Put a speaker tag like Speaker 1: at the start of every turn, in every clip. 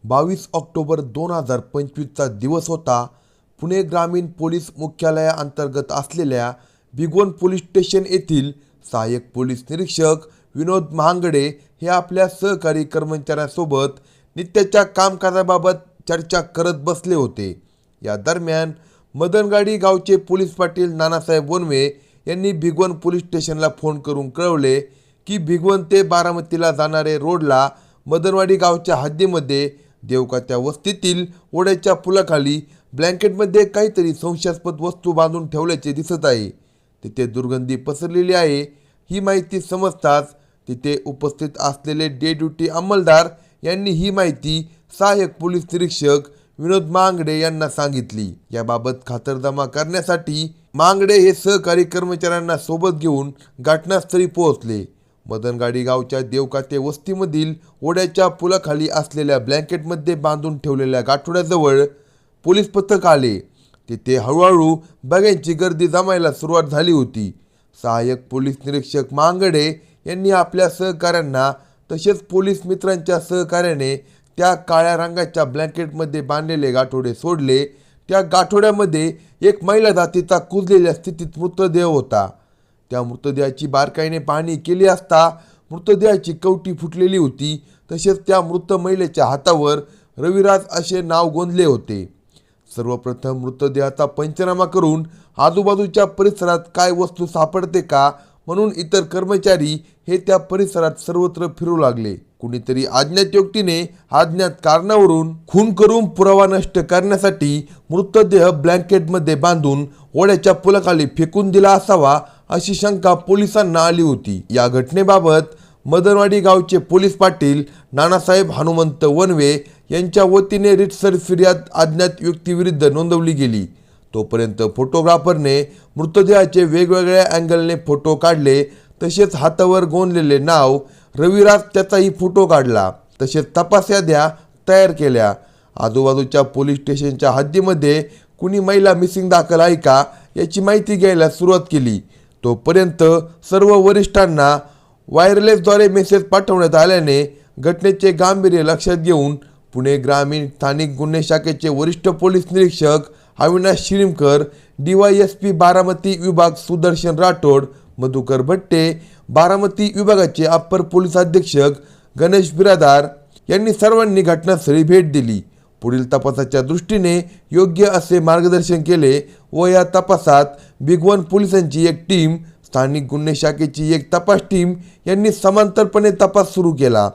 Speaker 1: 22 October 2025चा दिवस होता. पुणे ग्रामीण पोलीस मुख्यालयाअंतर्गत असलेल्या भिगवण पोलीस स्टेशन येथील सहाय्यक पोलीस निरीक्षक विनोद महांगडे हे आपल्या सहकारी कर्मचाऱ्यांसोबत नित्याच्या कामकाजाबाबत चर्चा करत बसले होते. या दरम्यान मदनगाडी गावचे पोलीस पाटील नानासाहेब वनवे यांनी भिगवण पोलीस स्टेशनला फोन करून कळवले की भिगवण ते बारामतीला जाणारे रोडला मदनवाडी गावच्या हद्दीमध्ये देवकात्या वस्तीतील ओढ्याच्या पुलाखाली ब्लँकेटमध्ये काहीतरी संशयास्पद वस्तू बांधून ठेवल्याचे दिसत आहे. तिथे दुर्गंधी पसरलेली आहे. ही माहिती समजताच तिथे उपस्थित असलेले डे ड्युटी अंमलदार यांनी ही माहिती सहाय्यक पोलीस निरीक्षक विनोद महांगडे यांना सांगितली. याबाबत खातरजमा करण्यासाठी महांगडे हे सहकारी कर्मचाऱ्यांना सोबत घेऊन घटनास्थळी पोहोचले. मदनगाडी गावच्या देवकाते वस्तीमधील ओढ्याच्या पुलाखाली असलेल्या ब्लँकेटमध्ये बांधून ठेवलेल्या गाठोड्याजवळ पोलीस पथक आले. तिथे हळूहळू बघ्यांची गर्दी जमायला सुरुवात झाली होती. सहाय्यक पोलीस निरीक्षक महांगडे यांनी आपल्या सहकाऱ्यांना तसेच पोलीस मित्रांच्या सहकार्याने त्या काळ्या रंगाच्या ब्लँकेटमध्ये बांधलेले गाठोडे सोडले. त्या गाठोड्यामध्ये एक महिला जातीचा कुजलेल्या स्थितीत मृतदेह होता. त्या मृतदेहाची बारकाईने पाहणी केली असता मृतदेहाची कवटी फुटलेली होती. तसेच त्या मृत महिलेच्या हातावर रविराज असे नाव गोंदले होते. सर्वप्रथम मृतदेहाचा पंचनामा करून आजूबाजूच्या परिसरात काय वस्तू सापडते का म्हणून इतर कर्मचारी हे त्या परिसरात सर्वत्र फिरू लागले. कुणीतरी अज्ञात व्यक्तीने अज्ञात कारणावरून खून करून पुरावा नष्ट करण्यासाठी मृतदेह ब्लँकेटमध्ये बांधून ओढ्याच्या पुलाखाली फेकून दिला असावा अशी शंका पोलिसांना आली होती. या घटनेबाबत मदनवाडी गावचे पोलीस पाटील नानासाहेब हनुमंत वनवे यांच्या वतीने रितसर फिर्याद अज्ञात व्यक्तीविरुद्ध नोंदवली गेली. तोपर्यंत फोटोग्राफरने मृतदेहाचे वेगवेगळ्या अँगलने फोटो काढले. तसेच हातावर गोंदलेले नाव रविराज त्याचाही फोटो काढला. तसेच तपास याद्या तयार केल्या. आजूबाजूच्या पोलीस स्टेशनच्या हद्दीमध्ये कुणी महिला मिसिंग दाखल आहे का याची माहिती घ्यायला सुरुवात केली. तोपर्यंत सर्व वरिष्ठांना वायरलेसद्वारे मेसेज पाठवण्यात आल्याने घटनेचे गांभीर्य लक्षात घेऊन पुणे ग्रामीण स्थानिक गुन्हे शाखेचे वरिष्ठ पोलीस निरीक्षक अविनाश शिरीमकर, DYSP बारामती विभाग सुदर्शन राठोड, मधुकर भट्टे, बारामती विभागाचे अप्पर पोलीस अधीक्षक गणेश बिरादार यांनी सर्वांनी घटनास्थळी भेट दिली. पुढील तपासाच्या दृष्टीने योग्य असे मार्गदर्शन केले व या तपासात भिगवण पोलिसांची एक टीम, स्थानिक गुन्हे शाखेची एक तपास टीम यांनी समांतरपणे तपास सुरू केला.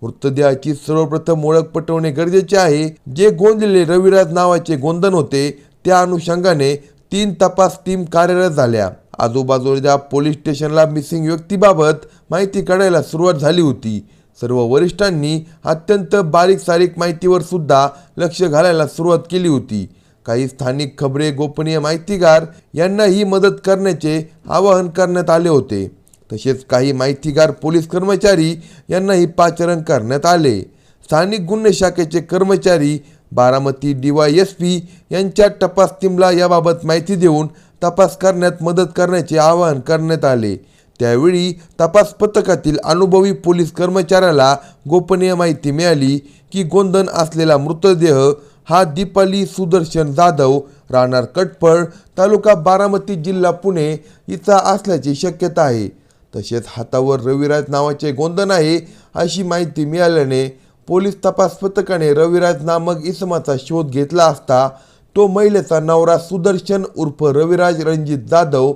Speaker 1: मृतदेहाची सर्वप्रथम ओळख पटवणे गरजेचे आहे. जे गोंदलेले रविराज नावाचे गोंधन होते त्या अनुषंगाने 3 तपास टीम कार्यरत झाल्या. आजूबाजूच्या पोलीस स्टेशनला मिसिंग व्यक्तीबाबत माहिती काढायला सुरुवात झाली होती. सर्व वरिष्ठांनी अत्यंत बारीक सारीक माहितीवर सुद्धा लक्ष घालायला सुरुवात केली होती. काही स्थानिक खबरे गोपनीय माहितीगार यांनाही मदत करण्याचे आवाहन करण्यात आले होते. तसेच काही माहितीगार पोलीस कर्मचारी यांनाही पाचारण करण्यात आले. स्थानिक गुन्हे शाखेचे कर्मचारी बारामती DYSP यांच्या तपास टीमला याबाबत माहिती देऊन तपास करण्यात मदत करण्याचे आवाहन करण्यात आले. त्यावेळी तपास पथकातील अनुभवी पोलीस कर्मचाऱ्याला गोपनीय माहिती मिळाली की गोंधन असलेला मृतदेह हा दीपाली सुदर्शन जाधव, राहणार कटफळ, तालुका बारामती, जिल्हा पुणे हिचा असल्याची शक्यता आहे. तसेच हातावर रविराज नावाचे गोंधन आहे अशी माहिती मिळाल्याने पोलीस तपास पथकाने रविराज नामक इसमाचा शोध घेतला असता तो महिलेचा नवरा सुदर्शन उर्फ रविराज रणजित जाधव,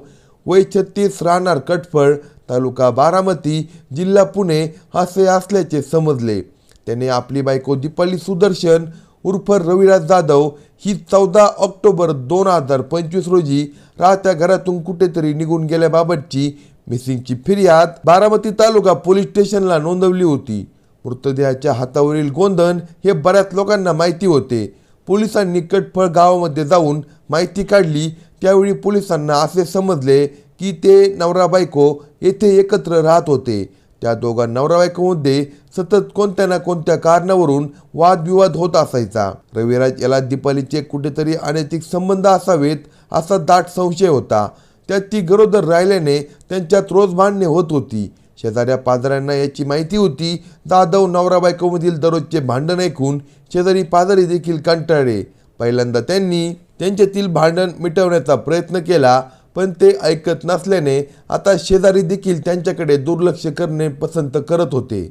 Speaker 1: वय 36, राहणार कटफळ, तालुका बारामती, जिल्हा पुणे असे असल्याचे समजले. त्याने आपली बायको दीपाली सुदर्शन उर्फ रविराज जाधव ही 14 ऑक्टोबर 2025 रोजी राहत्या घरातून कुठेतरी निघून गेल्याबाबतची मिसिंगची फिर्याद बारामती तालुका पोलीस स्टेशनला नोंदवली होती. मृतदेहाच्या हातावरील गोंधन हे बऱ्याच लोकांना माहिती होते. पोलिसांनी कटफळ गावामध्ये जाऊन माहिती काढली. त्यावेळी पोलिसांना असे समजले की ते नवरा बायको येथे एकत्र राहत होते. त्या दोघा नवरा बायकोमध्ये सतत कोणत्या ना कोणत्या कारणावरून वादविवाद होत असायचा. रविराज याला दीपालीचे कुठेतरी अनैतिक संबंध असावेत असा दाट संशय होता. त्यात ती गरोदर राहिल्याने त्यांच्यात रोज भांडणे होत होती. शेजाऱ्या पाजाऱ्यांना याची माहिती होती. जाधव नवरा बायकोमधील दररोजचे भांडण ऐकून शेजारी पाजारी देखील कंटाळले. पहिल्यांदा त्यांनी त्यांच्यातील भांडण मिटवण्याचा प्रयत्न केला, पण ते ऐकत नसल्याने आता शेजारी देखील त्यांच्याकडे दुर्लक्ष करणे पसंत करत होते.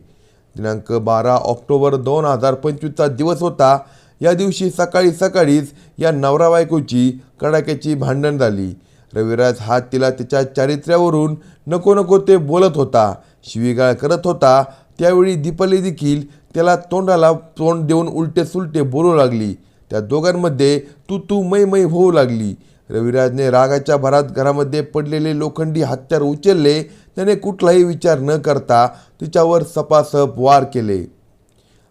Speaker 1: दिनांक 12 ऑक्टोबर 2025चा दिवस होता. या दिवशी सकाळीच या नवरा बायकोची कडाक्याची भांडण झाली. रविराज हा तिला तिच्या चारित्र्यावरून नको ते बोलत होता, शिवीगाळ करत होता. त्यावेळी दीपाली देखील त्याला तोंडाला तोंड देऊन उलटे सुलटे बोलू लागली. त्या दोघांमध्ये तू मै होऊ लागली. रविराजने रागाच्या भरात घरामध्ये पडलेले लोखंडी हत्यार उचलले. त्याने कुठलाही विचार न करता तिच्यावर सपासप वार केले.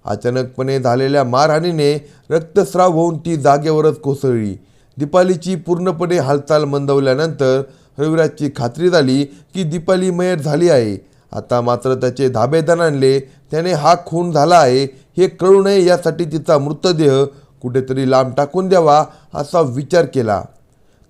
Speaker 1: अचानकपणे झालेल्या मारहाणीने रक्तस्राव होऊन ती जागेवरच कोसळली. दीपालीची पूर्णपणे हालचाल मंदावल्यानंतर रविराजची खात्री झाली की दीपाली मयत झाली आहे. आता मात्र त्याचे धाबे दणाणले. त्याने हा खून झाला आहे हे कळू नये यासाठी तिचा मृतदेह कुठेतरी लांब टाकून द्यावा असा विचार केला.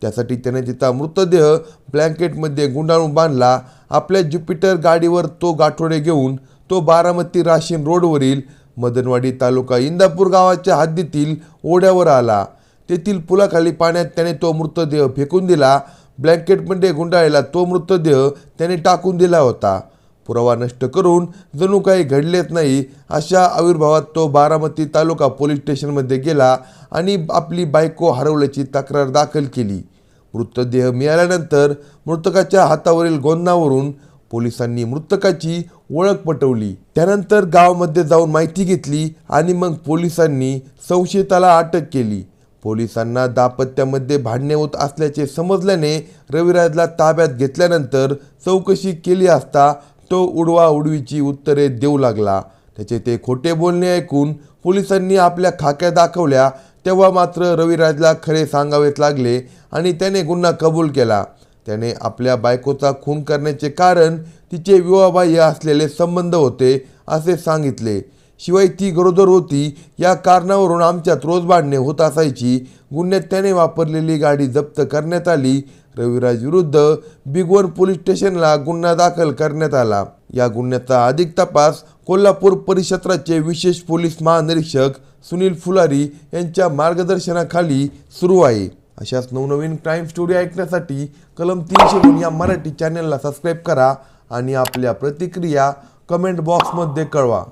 Speaker 1: त्यासाठी त्याने तिचा मृतदेह ब्लँकेटमध्ये गुंडाळून बांधला. आपल्या ज्युपिटर गाडीवर तो गाठोडे घेऊन तो बारामती राशीन रोडवरील मदनवाडी तालुका इंदापूर गावाच्या हद्दीतील ओढ्यावर आला. तेथील पुलाखाली पाण्यात त्याने तो मृतदेह फेकून दिला. ब्लँकेटमध्ये गुंडाळलेला तो मृतदेह त्याने टाकून दिला होता. पुरावा नष्ट करून जणू काही घडलेच नाही अशा आविर्भावात तो बारामती तालुका पोलीस स्टेशनमध्ये गेला आणि आपली बायको हरवल्याची तक्रार दाखल केली. मृतदेह मिळाल्यानंतर मृतकाच्या हातावरील गोंदणावरून पोलिसांनी मृतकाची ओळख पटवली. त्यानंतर गावामध्ये जाऊन माहिती घेतली आणि मग पोलिसांनी संशयिताला अटक केली. पोलिसांना दाम्पत्यामध्ये भांडणे होत असल्याचे समजल्याने रविराजला ताब्यात घेतल्यानंतर चौकशी केली असता तो उडवाउडवीची उत्तरे देऊ लागला. त्याचे ते खोटे बोलणे ऐकून पोलिसांनी आपल्या खाक्या दाखवल्या. तेव्हा मात्र रविराजला खरे सांगावेच लागले आणि त्याने गुन्हा कबूल केला. त्याने आपल्या बायकोचा खून करण्याचे कारण तिचे विवाहबाह्य असलेले संबंध होते असे सांगितले. शिवाय ती गरोदर होती या कारणावरून आमच्यात रोज भांडणे होत असायची. गुन्ह्यात त्याने वापरलेली गाडी जप्त करण्यात आली. रविराज विरुद्ध बिगवण पोलीस स्टेशनला गुन्हा दाखल करण्यात आला. या गुन्ह्याचा अधिक तपास कोल्हापूर परिक्षेत्राचे विशेष पोलीस महानिरीक्षक सुनील फुलारी यांच्या मार्गदर्शनाखाली सुरू आहे. अशाच नवनवीन क्राईम स्टोरी ऐकण्यासाठी कलम 302 या मराठी चॅनलला सबस्क्राईब करा आणि आपल्या प्रतिक्रिया कमेंट बॉक्समध्ये कळवा.